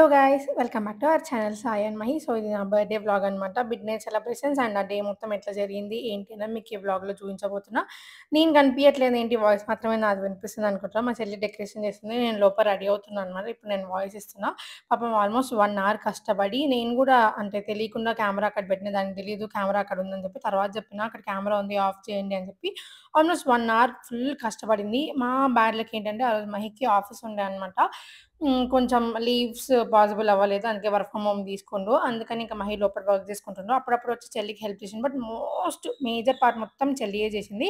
Hello guys welcome back to our channel Sai and Mahi. So ఇది నా birthday vlog అనమాట. Big night celebrations and ఆ day మొత్తం ఎట్లా జరిగింది ఏంటి అని మీకు ఈ వ్లాగ్లో చూపించబోతున్నా. నేను కనిపించట్లేదు ఏంటి, వాయిస్ మాత్రమే నాది వినిపిస్తుంది అనుకుంటున్నా. మా చెల్లి డెకరేషన్ చేస్తుంది, నేను లోపల రెడీ అవుతున్నాను అనమాట. ఇప్పుడు నేను వాయిస్ ఇస్తున్నా. పాపం ఆల్మోస్ట్ 1 hour కష్టపడి, నేను కూడా అంటే తెలియకుండా కెమెరా అక్కడ పెట్టిన, దానికి తెలియదు కెమెరా అక్కడ ఉందని చెప్పి తర్వాత చెప్పిన అక్కడ కెమెరా ఉంది ఆఫ్ చేయండి అని చెప్పి. ఆల్మోస్ట్ 1 hour ఫుల్ కష్టపడింది. మా బ్యాడ్ లక్ ఏంటంటే ఆ రోజు మహికి ఆఫీస్ ఉండే అనమాట. కొంచెం లీవ్స్ పాసిబుల్ అవ్వలేదు. అందుకే వర్క్ ఫ్రమ్ హోమ్ తీసుకుండు. అందుకని ఇంకా మహి లోపల వర్క్ చేసుకుంటుండ్రు. అప్పుడప్పుడు వచ్చి చెల్లికి హెల్ప్ చేసిండు. బట్ మోస్ట్ మేజర్ పార్ట్ మొత్తం చెల్లియే చేసింది.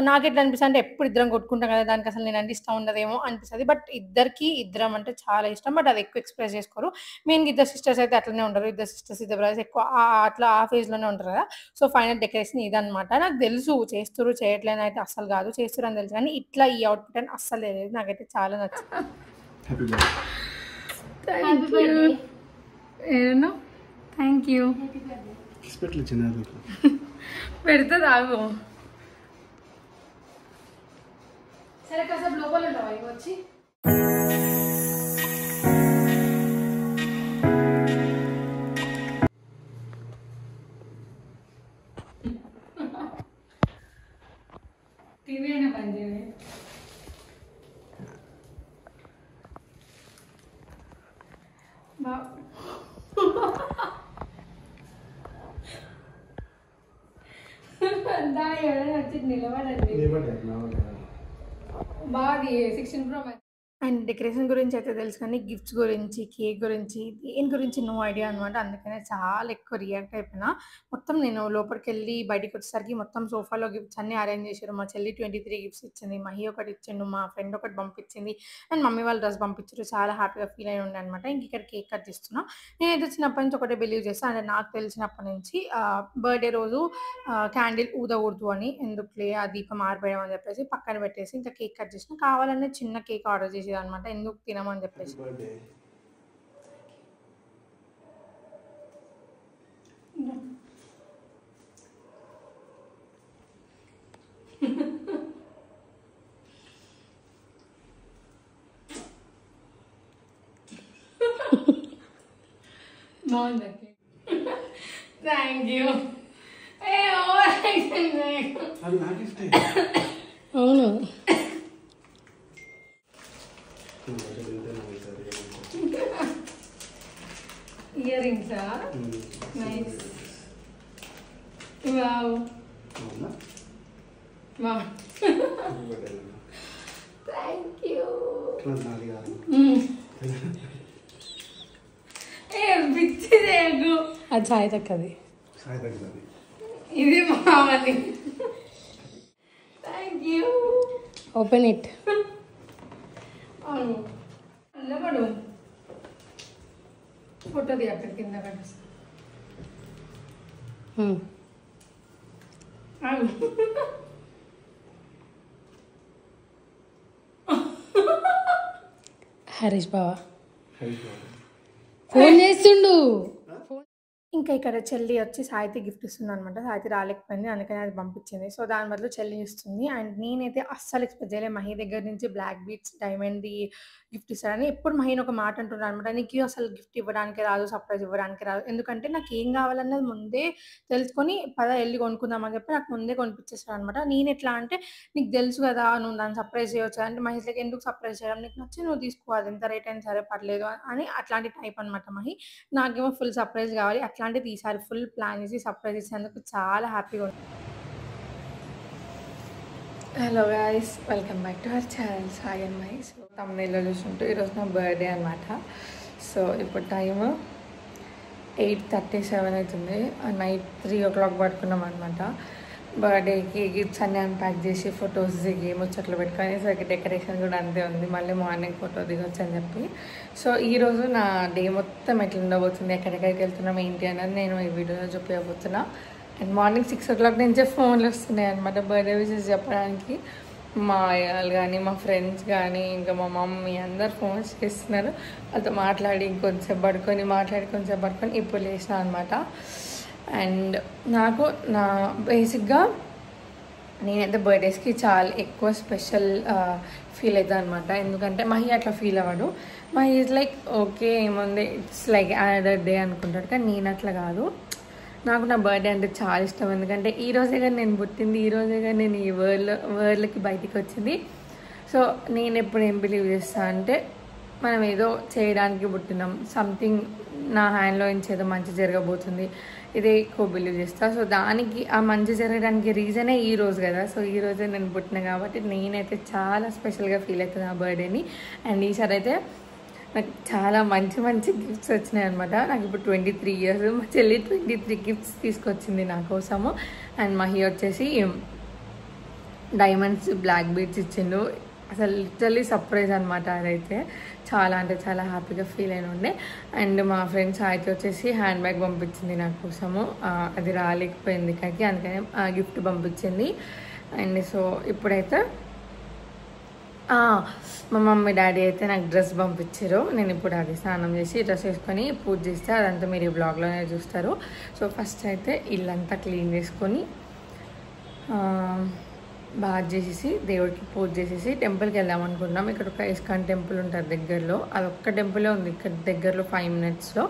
నాకెట్లా అనిపిస్తది అంటే ఎప్పుడు ఇద్దరం కొట్టుకుంటాం కదా! దానికి అసలు నేనంటే ఇష్టం ఉండదేమో అనిపిస్తది. బట్ ఇద్దరం అంటే చాలా ఇష్టం. బట్ అది ఎక్కువ ఎక్స్‌ప్రెస్ చేసుకోరు. మెయిన్‌గా ఇద్దరు సిస్టర్స్ అయితే అట్లనే ఉండరు. ఇద్దరు సిస్టర్స్, ఇద్దరు బ్రదర్స్ ఎక్కువ అట్లా ఆ ఫేజ్‌లోనే ఉంటారు కదా! సో, ఫైనల్ డెకరేషన్ ఇదనమాట. నాకు తెలుసు చేస్తుర్రు, చేయట్లేదని అయితే అస్సలు కాదు. చేస్తుర్రని తెలుసు కానీ ఇట్లా ఈ అవుట్‌ఫిట్ అని అస్సలు తెలీదు. నాకైతే చాలా నచ్చింది. Happy birthday. Thank you. ఏమన్నా థ్యాంక్ యూ హాస్పిటల్ చిన్నది పెడితే తాగు. సరే కాసేపు లోపల ఉండవా ఇవి వచ్చి. టీవీ అయినా బంద్ చేయండి. నిలబడండి బాగా 16 Pro Max. అండ్ డెకరేషన్ గురించి అయితే తెలుసు కానీ గిఫ్ట్స్ గురించి, కేక్ గురించి, దేని గురించి నో ఐడియా అనమాట. అందుకనే చాలా ఎక్కువ రియాక్ట్ అయిపోయినా. మొత్తం నేను లోపలికెళ్ళి బయటికి వచ్చేసరికి మొత్తం సోఫాలో గిఫ్ట్స్ అన్నీ అరేంజ్ చేశారు. మా చెల్లి 23 గిఫ్ట్స్ ఇచ్చింది, మహి ఒకటి ఇచ్చిండు, మా ఫ్రెండ్ ఒకటి పంపించింది అండ్ మమ్మీ వాళ్ళు డ్రెస్ పంపించారు. చాలా హ్యాపీగా ఫీల్ అయి ఉండే అనమాట. ఇంక ఇక్కడ కేక్ కట్ చేస్తున్నా. నేనైతే చిన్నప్పటి నుంచి ఒకటే బిలీవ్ చేస్తాను. అంటే నాకు తెలిసినప్పటి నుంచి బర్త్డే రోజు క్యాండిల్ ఊదకూడదు అని, ఎందుకులే ఆ దీపం ఆరిపోయాం అని చెప్పేసి పక్కన పెట్టేసి ఇంకా కేక్ కట్ చేసిన. కావాలనే చిన్న కేక్ ఆర్డర్ చేసేది అనమాట, ఎందుకు తినమని చెప్పేసి. బాగుంది. Thank you. అవును ఇయర్ రింగ్సా? Nice. Wow wow thank you. పిచ్చి చేయకు. అది సాయి తక్కది, ఇది మామది. Thank you. Open it. అవును నిలబడు. ఫోటోది అక్కడ కింద కట్టేస్తా. హరీష్ బావా ఫోన్ చేస్తుండు. ఇంకా ఇక్కడ చెల్లి వచ్చి సాయితి గిఫ్ట్ ఇస్తుంది అనమాట. సాయితి రాలేకపోయింది, అందుకని అది పంపించింది. సో దాని బదులు చెల్లి ఇస్తుంది. అండ్ నేనైతే అస్సలు ఎక్స్పెక్ట్ చేయలేదు మహి దగ్గర నుంచి బ్లాక్ బీట్స్ డైమండ్ది గిఫ్ట్ ఇస్తారని. ఎప్పుడు మహిని ఒక మాట అంటున్నాను అనమాట, నీకు అసలు గిఫ్ట్ ఇవ్వడానికి రాదు, సర్ప్రైజ్ ఇవ్వడానికి రాదు. ఎందుకంటే నాకు ఏం కావాలన్నది ముందే తెలుసుకొని పద వెళ్ళి కొనుక్కుందామని చెప్పి నాకు ముందే కొనిపించేస్తాడు అనమాట. నేను ఎట్లా అంటే, నీకు తెలుసు కదా నువ్వు దాన్ని సర్ప్రైజ్ చేయవచ్చు అంటే, మహిళకి ఎందుకు సర్ప్రైజ్ చేయడం, నీకు నచ్చి నువ్వు తీసుకో, అది ఎంత రేట్ అయినా సరే పర్లేదు అని అట్లాంటి టైప్ అనమాట మహి. నాకేమో ఫుల్ సర్ప్రైజ్ కావాలి. అట్లాంటిది ఈసారి ఫుల్ ప్లాన్ చేసి సర్ప్రైజ్ ఇచ్చినందుకు చాలా హ్యాపీగా ఉంది. Hello guys welcome back to our channel Sai and Mahi. So తమ్ముళ్ళలో చూసుకుంటూ ఈరోజు నా బర్త్డే అనమాట. సో ఇప్పుడు టైము 8:37 అవుతుంది. నైట్ 3 o'clock పడుకున్నాం అనమాట. బర్త్డేకి గిఫ్ట్స్ అన్నీ అన్ప్యాక్ చేసి ఫొటోస్ దిగి ముచ్చట్లు పెట్టుకొని, సో ఇక్కడ డెకరేషన్ కూడా అంతే ఉంది. మళ్ళీ మార్నింగ్ ఫోటో దిగొచ్చు అని చెప్పి. సో ఈరోజు నా డే మొత్తం ఎట్లా ఉండబోతుంది, ఎక్కడికి వెళ్తున్నాం ఏంటి అన్నది నేను ఈ వీడియోలో చూపించబోతున్నా. అండ్ మార్నింగ్ 6 o'clock నుంచే ఫోన్లు వస్తున్నాయి అనమాట బర్త్డే విషెస్ చెప్పడానికి. మా అయ్యాలు కానీ, మా ఫ్రెండ్స్ కానీ, ఇంకా మా మమ్మీ అందరు ఫోన్స్ చేస్తున్నారు. వాళ్ళతో మాట్లాడి కొంచెం పడుకొని ఇప్పుడు లేచిన అనమాట. అండ్ నాకు బేసిక్గా నేనైతే బర్త్డేస్కి చాలా ఎక్కువ స్పెషల్ ఫీల్ అవుతుంది అనమాట. ఎందుకంటే మహి అట్లా ఫీల్ అవ్వడు. మహి ఈజ్ లైక్ ఓకే ఏముంది, ఇట్స్ లైక్ అనదర్ డే అనుకుంటాడు. కానీ నేను అట్లా కాదు. నాకు నా బర్త్డే అంటే చాలా ఇష్టం. ఎందుకంటే ఈ రోజే కానీ నేను పుట్టింది, ఈ రోజే కానీ నేను ఈ వరల్డ్కి బయటికి వచ్చింది. సో నేను ఎప్పుడు ఏం బిలీవ్ చేస్తాను అంటే మనం ఏదో చేయడానికి పుట్టినాం, సంథింగ్ నా హ్యాండ్లో నుంచి ఏదో మంచి జరగబోతుంది, ఇదే ఎక్కువ బిలీవ్ చేస్తా. సో దానికి ఆ మంచి జరగడానికి రీజనే ఈ రోజు కదా. సో ఈ రోజే నేను పుట్టిన కాబట్టి నేనైతే చాలా స్పెషల్గా ఫీల్ అవుతుంది ఆ బర్త్డేని. అండ్ ఈసారి అయితే నాకు చాలా మంచి మంచి గిఫ్ట్స్ వచ్చినాయి అనమాట. నాకు ఇప్పుడు 23 years. మా చెల్లి 23 గిఫ్ట్స్ తీసుకొచ్చింది నా కోసము. అండ్ మహి వచ్చేసి డైమండ్స్ బ్లాక్ బీడ్స్ ఇచ్చిండు. అసలు లిటరల్లీ సర్ప్రైజ్ అనమాట. అదైతే చాలా అంటే చాలా హ్యాపీగా ఫీల్ అయిన ఉండే. అండ్ మా ఫ్రెండ్స్ అయితే వచ్చేసి హ్యాండ్ బ్యాగ్ పంపించింది నా కోసము. అది రాలేకపోయింది ఇక్కడికి, అందుకని గిఫ్ట్ పంపించింది. అండ్ సో ఇప్పుడైతే మా మమ్మీ డాడీ అయితే నాకు డ్రెస్ పంపించారు. నేను ఇప్పుడు అది స్నానం చేసి డ్రెస్ వేసుకొని పూజ చేస్తే అదంతా మీరు ఈ బ్లాగ్లోనే చూస్తారు. సో ఫస్ట్ అయితే ఇల్లంతా క్లీన్ చేసుకొని బాగా చేసేసి దేవుడికి పూజ చేసేసి టెంపుల్కి వెళ్దాం అనుకుంటున్నాం. ఇక్కడ ఒక ఇస్కాన్ టెంపుల్ ఉంటుంది దగ్గరలో, అది ఒక్క టెంపులే ఉంది ఇక్కడ దగ్గరలో 5 minutesలో.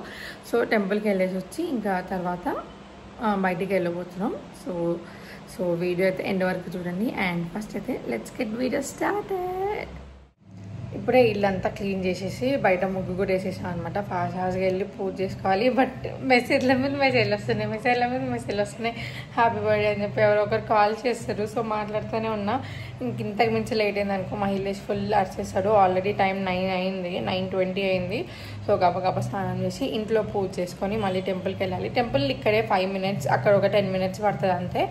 సో టెంపుల్కి వెళ్ళేసి వచ్చి ఇంకా తర్వాత బయటికి వెళ్ళబోతున్నాం. సో వీడియో అయితే ఎండ్ వరకు చూడండి. అండ్ ఫస్ట్ అయితే లెట్స్ గెట్ వీడియో స్టార్టెడ్. ఇప్పుడే ఇల్లంతా క్లీన్ చేసేసి బయట ముగ్గు కూడా వేసేసాం అనమాట. ఫాస్ట్గా వెళ్ళి పూజ చేసుకోవాలి. బట్ మెసేజ్ల మీద మెసేజ్లు వస్తున్నాయి. హ్యాపీ బర్త్డే అని చెప్పి ఎవరో ఒకరు కాల్ చేస్తారు. సో మాట్లాడుతూనే ఉన్నా. ఇంతకు మించి లేట్ అయింది అనుకో మహిళేష్ ఫుల్ అరిచేస్తాడు. ఆల్రెడీ టైం 9 అయింది, 9:20 అయింది. సో గబగబ స్నానం చేసి ఇంట్లో పూజ చేసుకొని మళ్ళీ టెంపుల్కి వెళ్ళాలి. టెంపుల్ ఇక్కడే 5 minutes, అక్కడ ఒక 10 minutes పడుతుంది అంతే.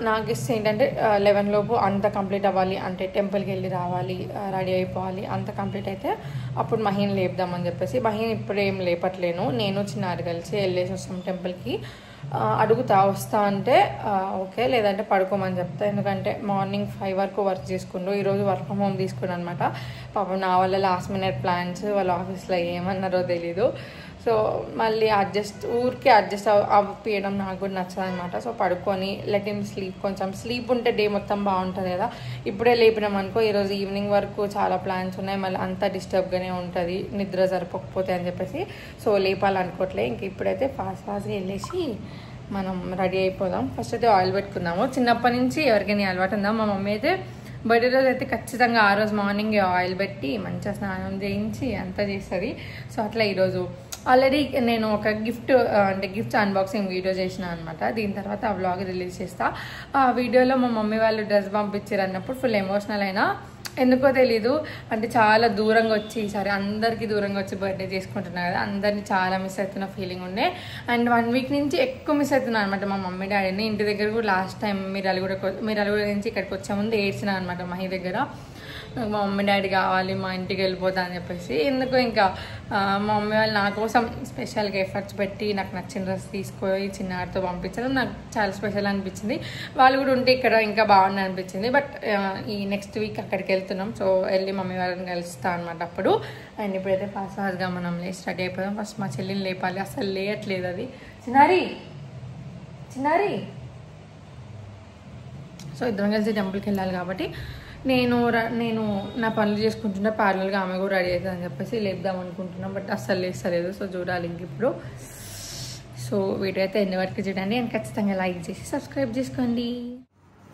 నాకు ఇస్తే ఏంటంటే 11 లోపు అంత కంప్లీట్ అవ్వాలి. అంటే టెంపుల్కి వెళ్ళి రావాలి, రెడీ అయిపోవాలి. అంత కంప్లీట్ అయితే అప్పుడు మహిని లేపుదామని చెప్పేసి మహిని ఇప్పుడు ఏం లేపట్లేను. నేను చిన్నారి కలిసి వెళ్ళేసి వస్తాం టెంపుల్కి. అడుగుతా వస్తా అంటే ఓకే, లేదంటే పడుకోమని చెప్తా. ఎందుకంటే మార్నింగ్ 5 వరకు వర్క్ చేసుకుంటూ ఈరోజు వర్క్ ఫ్రమ్ హోమ్ తీసుకున్నాను అనమాట. పాపం నా వల్ల లాస్ట్ మినిట్ ప్లాన్స్ వాళ్ళ ఆఫీస్లో ఏమన్నారో తెలీదు. సో మళ్ళీ ఊరికే అడ్జస్ట్ అవ్వడం నాకు కూడా నచ్చదు అనమాట. సో పడుకొని లెట్ హిమ్ స్లీప్. కొంచెం స్లీప్ ఉంటే డే మొత్తం బాగుంటుంది కదా. ఇప్పుడే లేపినాం అనుకో ఈరోజు ఈవినింగ్ వరకు చాలా ప్లాన్స్ ఉన్నాయి, మళ్ళీ అంతా డిస్టర్బ్గానే ఉంటుంది నిద్ర సరిపోకపోతే అని చెప్పేసి. సో లేపాలనుకోవట్లే. ఇంక ఇప్పుడైతే ఫాస్ట్గా వెళ్ళేసి మనం రెడీ అయిపోదాం. ఫస్ట్ అయితే ఆయిల్ పెట్టుకుందాము. చిన్నప్పటి నుంచి ఎవరికైనా అలవాటు ఉందా, మా మమ్మీ అయితే బర్త్డే రోజు అయితే ఖచ్చితంగా ఆ రోజు మార్నింగ్ ఆయిల్ పెట్టి మంచిగా స్నానం చేయించి అంతా చేస్తుంది. సో అట్లా ఈరోజు ఆల్రెడీ నేను ఒక గిఫ్ట్స్ అన్బాక్సింగ్ వీడియో చేసిన అనమాట. దీని తర్వాత ఆ వ్లాగ్ రిలీజ్ చేస్తా. ఆ వీడియోలో మా మమ్మీ వాళ్ళు డ్రెస్ పంపించారు అన్నప్పుడు ఫుల్ ఎమోషనల్ అయినా. ఎందుకో తెలీదు, అంటే చాలా దూరంగా వచ్చి ఈసారి అందరికీ దూరంగా వచ్చి బర్త్డే చేసుకుంటున్నా కదా, అందరినీ చాలా మిస్ అవుతున్న ఫీలింగ్ ఉండే. అండ్ 1 week నుంచి ఎక్కువ మిస్ అవుతున్నాను అనమాట మా మమ్మీ డాడీని. ఇంటి దగ్గర కూడా లాస్ట్ టైం మిర్యాలగూడ నుంచి ఇక్కడికి వచ్చే ముందు ఏడ్చిన అనమాట మహి దగ్గర. నాకు మా మమ్మీ డాడీ కావాలి, మా ఇంటికి వెళ్ళిపోతా అని చెప్పేసి. ఎందుకు ఇంకా మా మమ్మీ వాళ్ళు నా కోసం స్పెషల్గా ఎఫర్ట్స్ పెట్టి నాకు నచ్చిన డ్రెస్ తీసుకొని చిన్నారితో పంపించడం నాకు చాలా స్పెషల్ అనిపించింది. వాళ్ళు కూడా ఉంటే ఇక్కడ ఇంకా బాగుంది అనిపించింది. బట్ ఈ నెక్స్ట్ వీక్ అక్కడికి వెళ్తున్నాం. సో వెళ్ళి మమ్మీ వాళ్ళని కలుస్తా అనమాట అప్పుడు. అండ్ ఇప్పుడైతే ఫాస్ట్గా మనం స్టార్ట్ అయిపోదాం. ఫస్ట్ మా చెల్లిని లేపాలి, అసలు లేయట్లేదు అది. చిన్నారి సో ఇద్దరం కలిసి టెంపుల్కి వెళ్ళాలి కాబట్టి నేను నా పనులు చేసుకుంటున్నా, పార్లర్గా ఆమె కూడా రెడీ అవుతుంది అని చెప్పేసి లేపుదాం అనుకుంటున్నాం. బట్ అస్సలు లేస్తలేదు. సో చూడాలి ఇంక ఇప్పుడు. సో వీడియో అయితే ఎన్ని వరకు చూడండి అండ్ ఖచ్చితంగా లైక్ చేసి సబ్స్క్రైబ్ చేసుకోండి.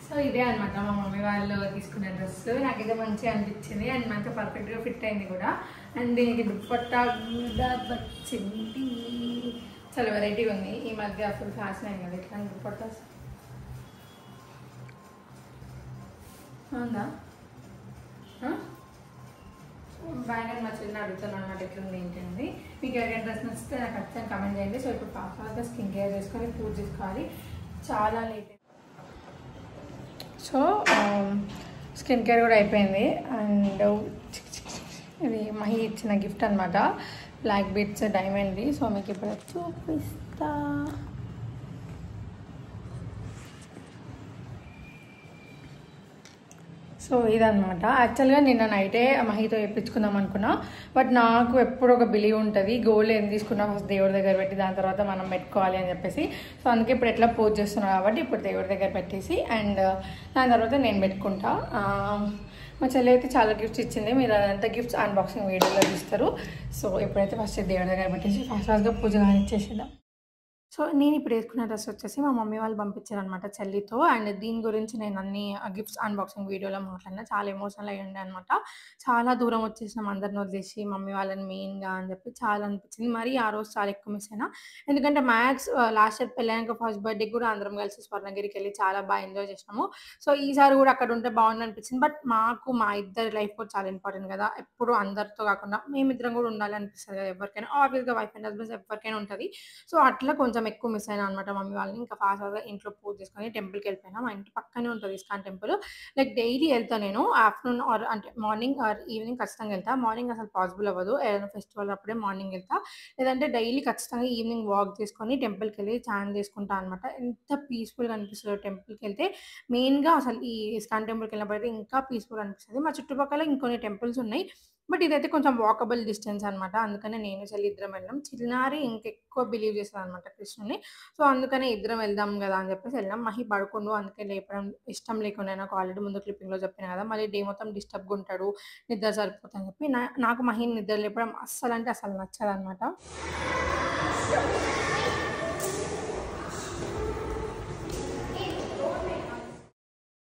సో ఇదే అనమాట మా మమ్మీ వాళ్ళు తీసుకున్న డ్రెస్. నాకైతే మంచిగా అనిపించింది అండ్ మనతో పర్ఫెక్ట్గా ఫిట్ అయింది కూడా. అండ్ దీనికి దుప్పట్టా కూడా వచ్చింది. చాలా వెరైటీగా ఉంది. ఈ మధ్య అసలు ఫ్యాషన్ అయింది కదా ఇట్లా దుప్పట్టా ఉందా. బాగా మా చెల్లిని అడుగుతాను అనమాట ఎట్లుంది ఏంటండి. మీకు ఎవరికైనా డ్రెస్ నచ్చితే నాకు ఖచ్చితంగా కమెంట్ చేయండి. సో ఇప్పుడు ఫాస్ట్గా స్కిన్ కేర్ చేసుకొని పూజ చేసుకోవాలి, చాలా లేట్. సో స్కిన్ కేర్ కూడా అయిపోయింది. అండ్ ఇది మహి ఇచ్చిన గిఫ్ట్ అనమాట, బ్లాక్ బీడ్స్ డైమండ్ది. సో మీకు ఇప్పుడు చూపిస్తా. సో సో ఇదనమాట. యాక్చువల్గా నిన్న నైటే మహితో వేయించుకుందాం అనుకున్నా, బట్ నాకు ఎప్పుడు ఒక బిలీవ్ ఉంటుంది, గోల్డ్ ఏం తీసుకున్నా ఫస్ట్ దేవుడి దగ్గర పెట్టి దాని తర్వాత మనం పెట్టుకోవాలి అని చెప్పేసి. సో అందుకే ఇప్పుడు ఎట్లా పూజ చేస్తున్నాను కాబట్టి ఇప్పుడు దేవుడి దగ్గర పెట్టేసి అండ్ దాని తర్వాత నేను పెట్టుకుంటా. మా చెల్లి అయితే చాలా గిఫ్ట్స్ ఇచ్చింది, మీరు అదంతా గిఫ్ట్స్ అన్బాక్సింగ్ వీడియోలో చూస్తారు. సో ఇప్పుడైతే ఫస్ట్ దేవుడి దగ్గర పెట్టేసి ఫాస్ట్గా పూజ కానిచ్చేసేద్దాం. సో నేను ఇప్పుడు వేసుకున్న డ్రెస్ వచ్చేసి మా మమ్మీ వాళ్ళు పంపించారనమాట చెల్లితో. అండ్ దీని గురించి నేను అన్ని గిఫ్ట్స్ అన్బాక్సింగ్ వీడియోలో మాట్లాడినా, చాలా ఎమోషనల్ అయ్యి ఉండే అనమాట. చాలా దూరం వచ్చేసినాం అందరిని వదిలేసి మమ్మీ వాళ్ళని మెయిన్గా అని చెప్పి చాలా అనిపించింది. మరి ఆ రోజు చాలా ఎక్కువ మిస్ అయినా, ఎందుకంటే మ్యాక్స్ లాస్ట్ ఇయర్ పెళ్ళైనాక ఫస్ట్ బర్త్డే కూడా అందరం కలిసి స్వర్ణగిరికి వెళ్ళి చాలా బాగా ఎంజాయ్ చేసినాము. సో ఈసారి కూడా అక్కడ ఉంటే బాగుంది అనిపించింది. బట్ మాకు మా ఇద్దరి లైఫ్ కూడా చాలా ఇంపార్టెంట్ కదా, ఎప్పుడు అందరితో కాకుండా మేమిద్దరం కూడా ఉండాలి అనిపిస్తుంది కదా ఎవరికైనా. ఆబ్వియస్గా వైఫ్ అండ్ హస్బెండ్స్ ఎవరికైనా ఉంటుంది. సో అట్లా కొంచెం ఎక్కువ మిస్ అయినా అనమాట మమ్మీ వాళ్ళని. ఇంకా ఫాస్ట్గా ఇంట్లో పూజ చేసుకొని టెంపుల్కి వెళ్ళిపోయినా. మా ఇంటి పక్కనే ఉంటుంది ఇస్కాన్ టెంపుల్. లైక్ డైలీ వెళ్తాను నేను, ఆఫ్టర్నూన్ ఆర్ అంటే మార్నింగ్ ఆర్ ఈవినింగ్ ఖచ్చితంగా వెళ్తా. మార్నింగ్ అసలు పాసిబుల్ అవ్వదు, ఏదైనా ఫెస్టివల్ అప్పుడే మార్నింగ్ వెళ్తా, లేదంటే డైలీ ఖచ్చితంగా ఈవినింగ్ వాక్ చేసుకొని టెంపుల్కి వెళ్ళి చాన్ చేసుకుంటా అనమాట. ఎంత పీస్ఫుల్గా అనిపిస్తుందో టెంపుల్కి వెళ్తే. మెయిన్గా అసలు ఈ ఇస్కాన్ టెంపుల్కి వెళ్ళినప్పుడైతే ఇంకా పీస్ఫుల్ అనిపిస్తుంది. మా చుట్టుపక్కల ఇంకొన్ని టెంపుల్స్ ఉన్నాయి, బట్ ఇదైతే కొంచెం వాకబుల్ డిస్టెన్స్ అనమాట. అందుకనే నేను చెల్లి ఇద్దరం వెళ్ళాం. చిన్నారి ఇంకెక్కువ బిలీవ్ చేస్తుంది అనమాట కృష్ణుని. సో అందుకనే ఇద్దరం వెళ్దాం కదా అని చెప్పేసి వెళ్ళాం. మహి పడుకుండు, అందుకే లేపడం ఇష్టం లేకుండా, నాకు ఆల్రెడీ ముందు క్లిప్పింగ్లో చెప్పిన కదా, మళ్ళీ డే మొత్తం డిస్టర్బ్గా ఉంటాడు, నిద్ర సరిపోతుందని చెప్పి. నాకు మహిని నిద్ర లేపడం అస్సలు అంటే అసలు నచ్చదు అనమాట.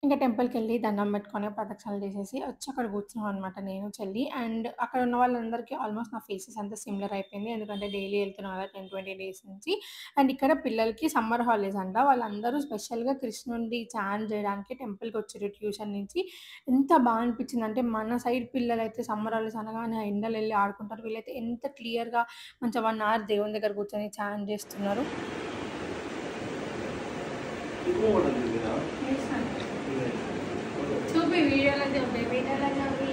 ఇంకా టెంపుల్కి వెళ్ళి దండం పెట్టుకొని ప్రదక్షిణలు చేసేసి వచ్చి అక్కడ కూర్చున్నాం అనమాట నేను చెల్లి. అండ్ అక్కడ ఉన్న వాళ్ళందరికీ ఆల్మోస్ట్ నా ఫేసెస్ అంతా సిమిలర్ అయిపోయింది, ఎందుకంటే డైలీ వెళ్తున్నాం కదా 10-20 డేస్ నుంచి. అండ్ ఇక్కడ పిల్లలకి సమ్మర్ హాలిడేస్ అంట, వాళ్ళందరూ స్పెషల్గా కృష్ణుడి చాన్ చేయడానికి టెంపుల్కి వచ్చారు ట్యూషన్ నుంచి. ఎంత బాగా అనిపించింది అంటే, మన సైడ్ పిల్లలు అయితే సమ్మర్ హాలిడేస్ అనగానే ఎండలు వెళ్ళి ఆడుకుంటారు, వీళ్ళైతే ఎంత క్లియర్గా మంచిగా 1 hour దేవుని దగ్గర కూర్చొని చాన్ చేస్తున్నారు. చూపి వీడియోలో చూపి వీడియోలో చూపి.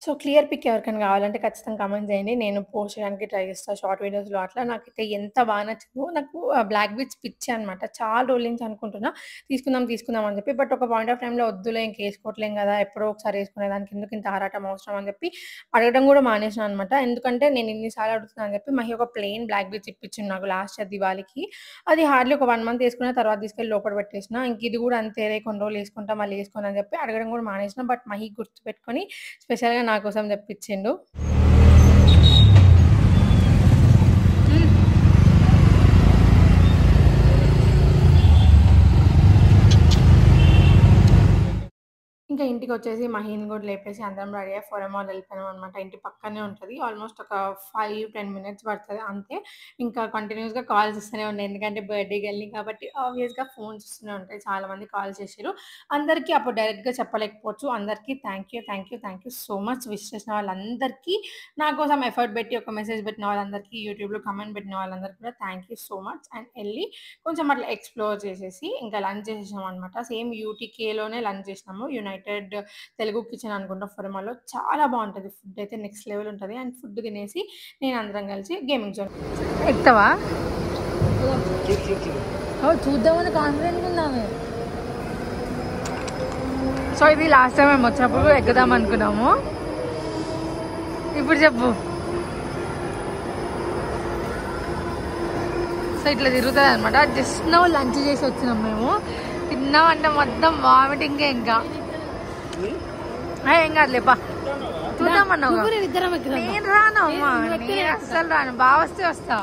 సో క్లియర్ పిక్ ఎవరికైనా కావాలంటే ఖచ్చితంగా కామెంట్ చేయండి, నేను పోస్ట్ చేయడానికి ట్రై చేస్తాను షార్ట్ వీడియోస్లో. అట్లా నాకైతే ఎంత బాగా నచ్చిందో. నాకు బ్లాక్ బీట్స్ పిచ్చి అనమాట, చాలా రోజుల నుంచి అనుకుంటున్నా తీసుకుందాం అని చెప్పి. బట్ ఒక పాయింట్ ఆఫ్ టైంలో వద్దులే ఇంక వేసుకోవట్లేం కదా, ఎప్పుడో ఒకసారి వేసుకునేదానికి ఎందుకు ఇంత ఆరాటం అవసరం అని చెప్పి అడగడం కూడా మానేసాను అనమాట. ఎందుకంటే నేను ఇన్నిసార్లు అడుగుతున్నాను అని చెప్పి మహి ఒక ప్లెయిన్ బ్లాక్ బీట్స్ ఇప్పించింది నాకు లాస్ట్ ఇయర్ దివాళీకి. అది హార్డ్లీ ఒక 1 month వేసుకున్న తర్వాత తీసుకెళ్ళి లోపల పెట్టేసిన. ఇంక ఇది కూడా అంతే, కొన్ని రోజులు వేసుకుంటా మళ్ళీ వేసుకుని అని చెప్పి అడగడం కూడా మానేసిన. బట్ మహి గుర్తుపెట్టుకొని స్పెషల్గా నా కోసం తెప్పించిండు. ఇంకా ఇంటికి వచ్చేసి మహీని కూడా లేపేసి అందరం రెడీ అయ్యి ఫోరమాల్ వెళ్ళిపోయాం అనమాట. ఇంటి పక్కనే ఉంటుంది, ఆల్మోస్ట్ ఒక 5-10 minutes పడుతుంది అంతే. ఇంకా కంటిన్యూస్గా కాల్స్ వస్తూనే ఉన్నాయి, ఎందుకంటే బర్త్డేకి వెళ్ళి కాబట్టి ఆబ్వియస్గా ఫోన్స్ వస్తూనే ఉంటాయి. చాలామంది కాల్ చేసారు, అందరికీ అప్పుడు డైరెక్ట్గా చెప్పలేకపోవచ్చు. అందరికీ thank you so much. Wish చేసిన వాళ్ళందరికీ, నా కోసం ఎఫర్ట్ పెట్టి ఒక మెసేజ్ పెట్టిన వాళ్ళందరికీ, యూట్యూబ్లో కమెంట్ పెట్టిన వాళ్ళందరికీ కూడా thank you so much. And వెళ్ళి కొంచెం అట్లా ఎక్స్ప్లోర్ చేసేసి ఇంకా లంచ్ చేసేసాం అనమాట. సేమ్ యూటీకేలోనే లంచ్ చేసినాము, యునైటెడ్ తెలుగు కిచెన్ అనుకుంటా ఫొరమాలో. చాలా బాగుంటుంది ఫుడ్ అయితే, నెక్స్ట్ లెవెల్ ఉంటుంది. అండ్ ఫుడ్ తినేసి నేను అందరం కలిసి గేమింగ్ జోన్ ఎక్కుతావా చూద్దామని కాన్ఫిడెంట్గా ఉందామే. సో ఇది లాస్ట్ టైం మేము వచ్చినప్పుడు ఎక్కుదాం అనుకున్నాము, ఇప్పుడు చెప్పు. సో ఇట్లా తిరుగుతుంది అనమాట. జస్ట్ నో లంచ్ చేసి వచ్చినాం మేము. తిన్నామంటే మొత్తం వామిటింగ్. ఇంకా ఏం కాదులేపా, చూద్దామన్నావు. నేను రాను అమ్మా, నేను అస్సలు రాను, బాగా వస్తే వస్తా.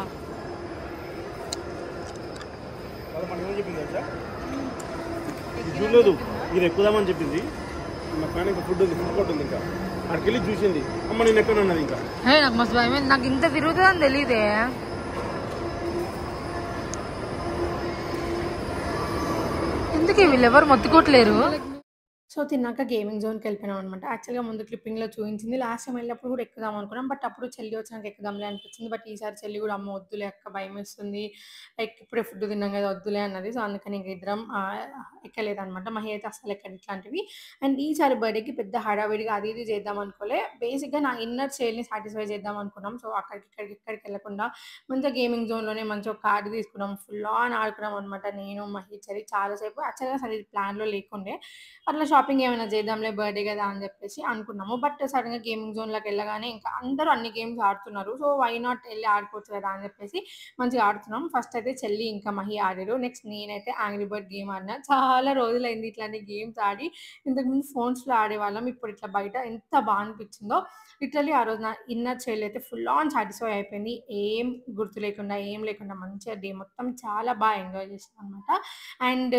చూడలేదు, మీరు ఎక్కుదామని చెప్పింది. మా పైన ఇంకా ఫుడ్ ఉంది, ఫుడ్ కోర్ట్ ఉంది, ఇంకా అక్కడికి వెళ్ళి చూసింది. అమ్మ నేను ఎక్కడ ఉన్నది ఇంకా. నాకు మస్తు భయం, నాకు ఇంత తిరుగుతుందని తెలియదే. ఎందుకే వీళ్ళు ఎవరు మొత్తుకోవట్లేరు. సో, తిన్నాక గేమింగ్ జోన్‌కెళ్ళిపోయామనమాట. యాక్చువల్‌గా ముందు క్లిప్పింగ్‌లో చూయించింది. లాస్ట్ టైమ్ వెళ్ళినప్పుడు గూడా ఎక్కుదాం అనుకున్నాం. బట్ అప్పుడు చెల్లి వచ్చినాక ఎక్కుదాంలే అనిపించింది. బట్ ఈసారి చెల్లి గూడా అమ్మో! వద్దులే అక్క భయమేస్తుంది. లైక్ ఇప్పుడే ఫుడ్ తిన్నాం గదా! వద్దులే అన్నది. సో, అందుకని ఇంక ఇద్దరం ఎక్కలేదనమాట. మహి అయితే అస్సలెక్కదు ఇట్లాంటివి. అండ్ ఈసారి బర్త్‌డేకి పెద్ద హడావిడిగా అది ఇది చేద్దాం అనుకోలే. బేసిక్‌గా నా ఇన్నర్ చైల్డ్‌ని సాటిస్ఫై చేద్దాం అనుకున్నాం. సో, అక్కడికి ఇక్కడికి ఎక్కడికెళ్ళకుండా మంచిగా గేమింగ్ జోన్‌లోనే మంచిగా ఒక కార్డ్ తీసుకున్నాం. ఫుల్ ఆన్ ఆడుకున్నాం అనమాట. నేను, మహి, చెల్లి చాలా సేపు. యాక్చువల్‌గా అసలు ఇది ప్లాన్‌లో లేకుండే. అట్లా షాపింగ్ ఏమైనా చేద్దాంలే బర్త్‌డే గదా! అని జెప్పేసి అనుకున్నాము. బట్ సడెన్‌గా గేమింగ్ జోన్‌లోకెళ్ళగానే ఇంకా అందరూ అన్ని గేమ్స్ ఆడుతున్నారు. సో, వై నాట్ ఎళ్లి ఆడుకోవచ్చు గదా! అని జెప్పేసి మంచిగా ఆడుతున్నాం. ఫస్ట్ అయితే చెల్లి ఇంకా మహి ఆడిర్రు. నెక్స్ట్ నేనైతే యాంగ్రీ బర్డ్ గేమ్ ఆడినా. చాలా రోజులైంది ఇట్లాంటి గేమ్స్ ఆడి. ఇంతకుముందు ఫోన్స్‌లో ఆడేవాళ్ళం. ఇప్పుడు ఇట్లా బయట ఎంత బా అనిపిచ్చిందో. లిటరల్లీ ఆ రోజు నా ఇన్నర్ చైల్డ్ అయితే ఫుల్ ఆన్ సాటిస్ఫై అయిపోయింది. ఏం గుర్తు లేకుండా, ఏం లేకుండా మంచిగా డే మొత్తం చాలా బా ఎంజాయ్ చేశామనమాట. అండ్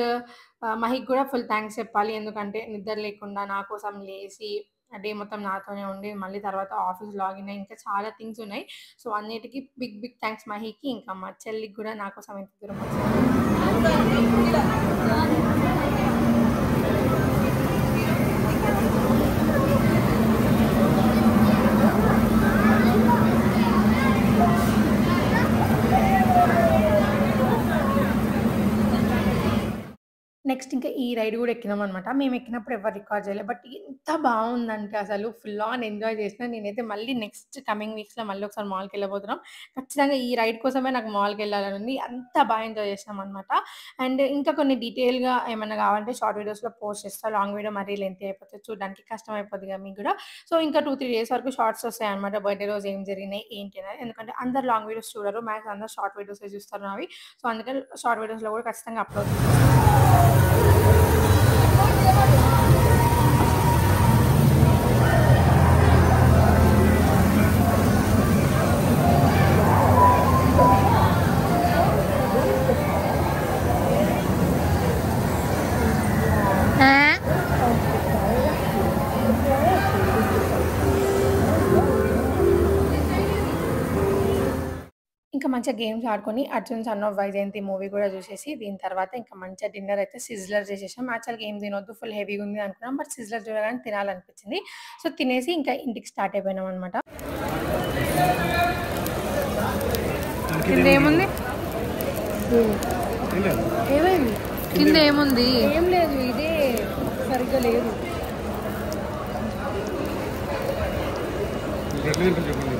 మహికి గూడా ఫుల్ థాంక్స్ చెప్పాలి. ఎందుకంటే నిద్ర లేకుండా నా కోసం లేసి ఆ డే మొత్తం నాతోనే ఉండి మళ్ళీ తర్వాత ఆఫీస్ లాగిన్ అయ్యి ఇంకా చాలా థింగ్స్ ఉన్నాయి. సో, అన్నిటికి బిగ్ బిగ్ థాంక్స్ మహికి. ఇంకా మా చెల్లికి గూడా నా కోసం ఇంత దూరం వచ్చినందుకు. నెక్స్ట్ ఇంకా ఈ రైడ్ గూడా ఎక్కినామనమాట. మేమెక్కినప్పుడు ఎవరు రికార్డ్ జేయలే. బట్ ఎంత బావుందంటే అసలు ఫుల్ ఆన్ ఎంజాయ్ చేసినా. నేనైతే మళ్ళీ నెక్స్ట్ కమింగ్ వీక్స్‌లో మళ్ళీ ఒకసారి మాల్‌కెళ్ళబోతున్నాం. ఖచ్చితంగా ఈ రైడ్ కోసమే నాకు మాల్‌కెళ్ళాలని ఉంది. అంత బా ఎంజాయ్ చేసినామనమాట. అండ్ ఇంకా కొన్ని డీటెయిల్‌గా ఏమన్నా కావాలంటే షార్ట్ వీడియోస్‌లో పోస్ట్ చేస్తా. లాంగ్ వీడియో మరీ లెంతీ అయిపోతది. చూడడానికి కష్టమైపోద్ది కదా మీకు గూడా. సో, ఇంకా 2, 3 డేస్ వరకు షార్ట్స్ వస్తాయన్నమాట. బర్త్‌డే రోజు ఏం జరిగినాయి, ఏంటి అనేది. ఎందుకంటే అందరూ లాంగ్ వీడియోస్ చూడరు. మ్యాక్స్ అందరూ షార్ట్ వీడియోసే చూస్తారు నావి. సో, అందుకని షార్ట్ వీడియోస్‌లో కూడా ఖచ్చితంగా అప్‌లోడ్ చేసేస్తాను. ఇంకా మంచిగా గేమ్స్ ఆడుకొని 'Arjun son of Vyjayanthi' movie గూడా చూసేసి, దీని తర్వాత ఇంకా మంచిగా డిన్నర్ అయితే సిజ్లర్ చేసేసాం. యాక్చువల్‌గా ఏం తినొద్దు ఫుల్ హెవీగా ఉంది అనుకున్నాం. బట్ సిజ్లర్ చూడగానే తినాలనిపించింది. సో, తినేసి ఇంకా ఇంటికి స్టార్ట్ అయిపోయినామనమాట. కింద ఏముంది? ఏమైంది? కింద ఏముంది? ఏం లేదు. ఇదే సరిగ్గా లేదు. ఎట్లా తింటారు చెప్పండి.